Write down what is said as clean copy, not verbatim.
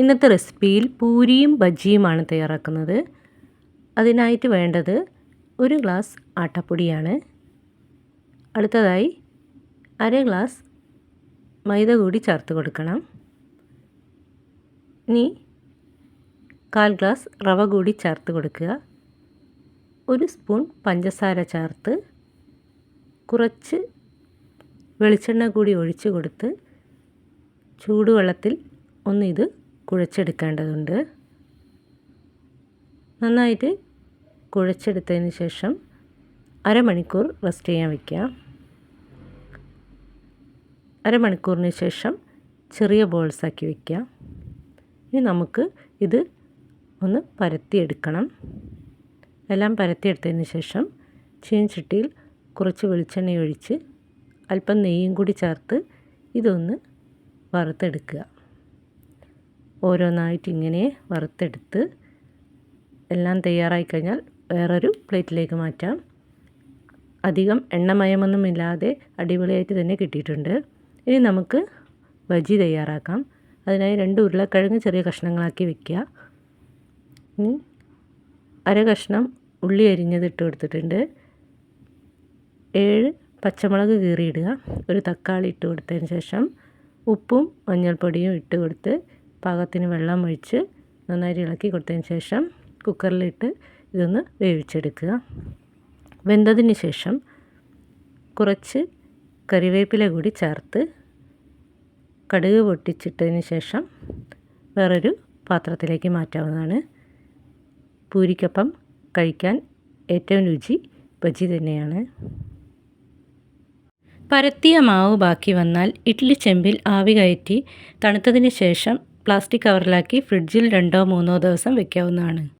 ഇന്നത്തെ റെസിപ്പിയിൽ പൂരിയും ബജ്ജിയുമാണ് തയ്യാറാക്കുന്നത്. അതിനായിട്ട് വേണ്ടത് 1 ഗ്ലാസ് ആട്ടപ്പൊടിയാണ്. അടുത്തതായി 1/2 ഗ്ലാസ് മൈദ കൂടി ചേർത്ത് കൊടുക്കണം. ഇനി 1/4 ഗ്ലാസ് റവ കൂടി ചേർത്ത് കൊടുക്കുക. 1 സ്പൂൺ പഞ്ചസാര ചേർത്ത് കുറച്ച് വെളിച്ചെണ്ണ കൂടി ഒഴിച്ച് കൊടുത്ത് ചൂടുവെള്ളത്തിൽ ഇത് കുഴച്ചെടുക്കേണ്ടതുണ്ട്. നന്നായിട്ട് കുഴച്ചെടുത്തതിന് ശേഷം അരമണിക്കൂർ റെസ്റ്റ് ചെയ്യാൻ വയ്ക്കുക. അരമണിക്കൂറിന് ശേഷം ചെറിയ ബോൾസാക്കി വയ്ക്കുക. ഇനി നമുക്ക് ഇത് ഒന്ന് പരത്തിയെടുക്കണം. എല്ലാം പരത്തിയെടുത്തതിന് ശേഷം ചീനച്ചട്ടിയിൽ കുറച്ച് വെളിച്ചെണ്ണ ഒഴിച്ച് അല്പം നെയ്യും കൂടി ചേർത്ത് ഇതൊന്ന് വറുത്തെടുക്കുക. ഓരോന്നായിട്ട് ഇങ്ങനെ വറുത്തെടുത്ത് എല്ലാം തയ്യാറായി കഴിഞ്ഞാൽ വേറൊരു പ്ലേറ്റിലേക്ക് മാറ്റാം. അധികം എണ്ണമയമൊന്നുമില്ലാതെ അടിപൊളിയായിട്ട് തന്നെ കിട്ടിയിട്ടുണ്ട്. ഇനി നമുക്ക് ബജ്ജി തയ്യാറാക്കാം. അതിനായി 2 ഉരുളക്കിഴങ്ങ് ചെറിയ കഷ്ണങ്ങളാക്കി വയ്ക്കുക. ഇനി 1/2 കഷ്ണം ഉള്ളി അരിഞ്ഞത് ഇട്ട് കൊടുത്തിട്ടുണ്ട്. 7 പച്ചമുളക് കീറിയിടുക. 1 തക്കാളി ഇട്ട് കൊടുത്തതിന് ശേഷം ഉപ്പും മഞ്ഞൾപ്പൊടിയും ഇട്ട് കൊടുത്ത് പാകത്തിന് വെള്ളം ഒഴിച്ച് നന്നായിട്ട് ഇളക്കി കൊടുത്തതിന് ശേഷം കുക്കറിലിട്ട് ഇതൊന്ന് വേവിച്ചെടുക്കുക. വെന്തതിന് ശേഷം കുറച്ച് കറിവേപ്പില കൂടി ചേർത്ത് കടുക് പൊട്ടിച്ചിട്ടതിന് ശേഷം വേറൊരു പാത്രത്തിലേക്ക് മാറ്റാവുന്നതാണ്. പൂരിക്കൊപ്പം കഴിക്കാൻ ഏറ്റവും രുചി ബജ്ജി തന്നെയാണ്. പരത്തിയ മാവ് ബാക്കി വന്നാൽ ഇഡ്ഡലി ചെമ്പിൽ ആവി കയറ്റി തണുത്തതിന് ശേഷം പ്ലാസ്റ്റിക് കവറിലാക്കി ഫ്രിഡ്ജിൽ 2-3 ദിവസം വയ്ക്കാവുന്നതാണ്.